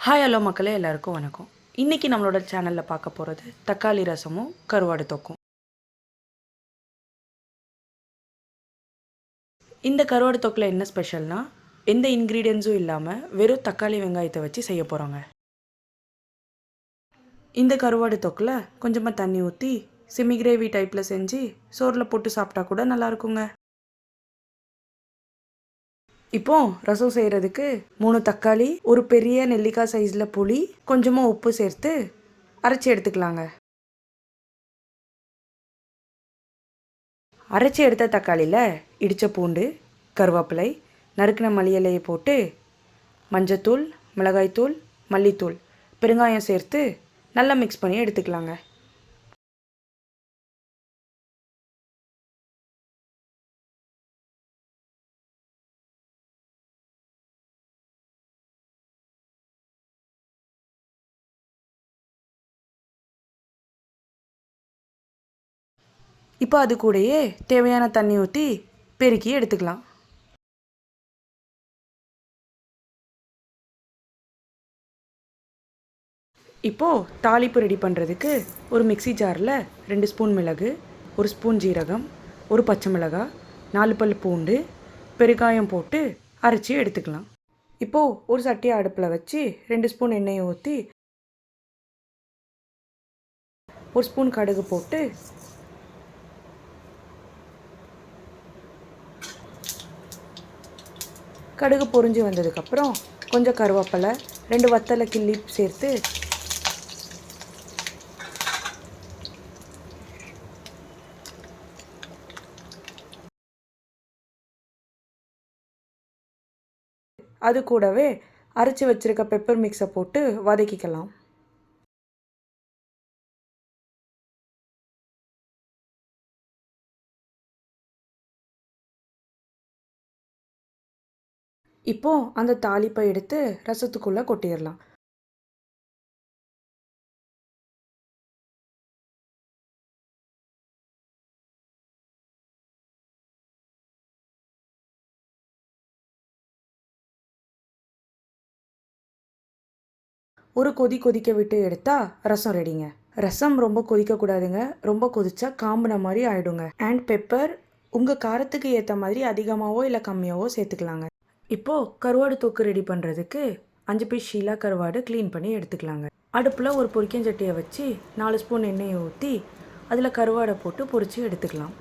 Hi hello மக்களே, எல்லாருக்கும் வணக்கம். இன்றைக்கி நம்மளோட சேனலில் பார்க்க போகிறது தக்காளி ரசமும் கருவாடு தொக்கும். இந்த கருவாடு தொக்கில் என்ன ஸ்பெஷல்னால், எந்த இன்க்ரீடியன்ஸும் இல்லாமல் வெறும் தக்காளி வெங்காயத்தை வச்சு செய்ய போகிறோங்க. இந்த கருவாடு தொக்கில் கொஞ்சமாக தண்ணி ஊற்றி செமி கிரேவி டைப்பில் செஞ்சு சோறில் போட்டு சாப்பிட்டா கூட நல்லாயிருக்குங்க. இப்போ ரசம் செய்கிறதுக்கு 3 தக்காளி, ஒரு பெரிய நெல்லிக்காய் சைஸில் புளி, கொஞ்சமாக உப்பு சேர்த்து அரைச்சி எடுத்துக்கலாங்க. அரைச்சி எடுத்த தக்காளியில் இடித்த பூண்டு, கருவேப்பிலை, நறுக்கின மல்லி இலையை போட்டு மஞ்சத்தூள், மிளகாய்த்தூள், மல்லித்தூள், பெருங்காயம் சேர்த்து நல்லா மிக்ஸ் பண்ணி எடுத்துக்கலாங்க. இப்போ அது கூடயே தேவையான தண்ணி ஊற்றி பெருக்கி எடுத்துக்கலாம். இப்போது தாளிப்பு ரெடி பண்ணுறதுக்கு ஒரு மிக்சி ஜாரில் 2 ஸ்பூன் மிளகு, 1 ஸ்பூன் ஜீரகம், 1 பச்சை மிளகாய், 4 பல் பூண்டு, பெருங்காயம் போட்டு அரைச்சி எடுத்துக்கலாம். இப்போது ஒரு சட்டியை அடுப்பில் வச்சு 2 ஸ்பூன் எண்ணெயை ஊற்றி 1 ஸ்பூன் கடுகு போட்டு கடுகு பொரிஞ்சு வந்ததுக்கப்புறம் கொஞ்சம் கருவேப்பிலை, 2 வத்தலை கிள்ளி சேர்த்து அது கூடவே அரைச்சி வச்சுருக்க பெப்பர் மிக்ஸை போட்டு வதக்கிக்கலாம். இப்போது அந்த தாளிப்பை எடுத்து ரசத்துக்குள்ளே கொட்டிடலாம். ஒரு கொதிக்க விட்டு எடுத்தால் ரசம் ரெடிங்க. ரசம் ரொம்ப கொதிக்கக்கூடாதுங்க. ரொம்ப கொதிச்சா காம்பின மாதிரி ஆகிடுங்க. அண்ட் பெப்பர் உங்கள் காரத்துக்கு ஏற்ற மாதிரி அதிகமாகவோ இல்லை கம்மியாகவோ சேர்த்துக்கலாங்க. இப்போது கருவாடு தொக்கு ரெடி பண்ணுறதுக்கு 5 பீஸ் ஷீலா கருவாடு க்ளீன் பண்ணி எடுத்துக்கலாங்க. அடுப்பில் ஒரு பொரிக்கஞ்சட்டியை வச்சு 4 ஸ்பூன் எண்ணெயை ஊற்றி அதில் கருவாடை போட்டு பொரித்து எடுத்துக்கலாம்.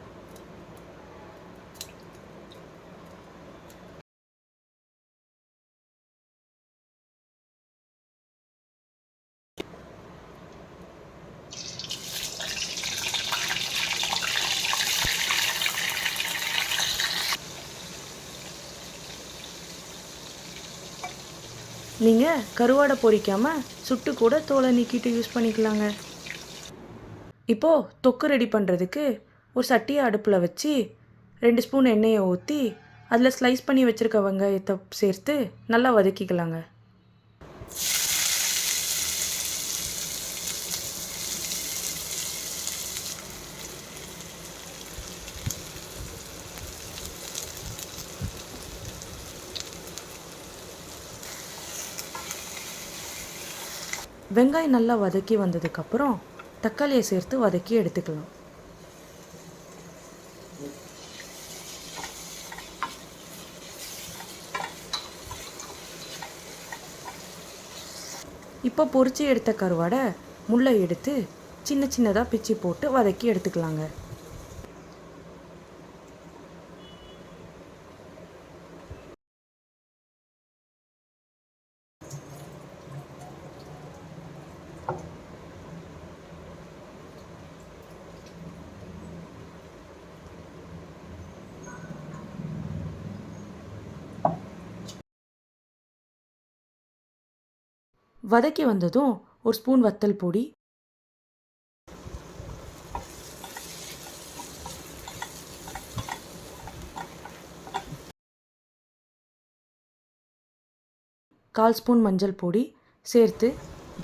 நீங்கள் கருவாடை பொரிக்காமல் சுட்டு கூட தோலை நீக்கிட்டு யூஸ் பண்ணிக்கலாங்க. இப்போது தொக்கு ரெடி பண்ணுறதுக்கு ஒரு சட்டியை அடுப்பில் வச்சு 2 ஸ்பூன் எண்ணெயை ஊற்றி அதில் ஸ்லைஸ் பண்ணி வச்சுருக்க வெங்காயத்தை சேர்த்து நல்லா வதக்கிக்கலாங்க. வெங்காயம் நல்லா வதக்கி வந்ததுக்கப்புறம் தக்காளியை சேர்த்து வதக்கி எடுத்துக்கலாம். இப்போ பொரிச்சு எடுத்த கருவாடை முள்ளை எடுத்து சின்ன சின்னதாக பிச்சு போட்டு வதக்கி எடுத்துக்கலாங்க. வதக்கி வந்ததும் ஒரு ஸ்பூன் வத்தல் பொடி, கால் ஸ்பூன் மஞ்சள் பொடி சேர்த்து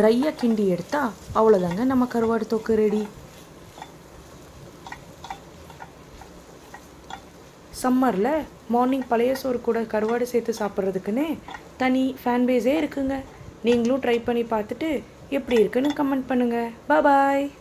ட்ரையாக கிண்டி எடுத்தால் அவ்வளோதாங்க, நம்ம கருவாடு தொக்கு ரெடி. சம்மரில் மார்னிங் பழைய சோறு கூட கருவாடு சேர்த்து சாப்பிட்றதுக்குன்னே தனி ஃபேன் பேஸே இருக்குங்க. நீங்களும் ட்ரை பண்ணி பார்த்துட்டு எப்படி இருக்குன்னு கமெண்ட் பண்ணுங்கள். பாய்.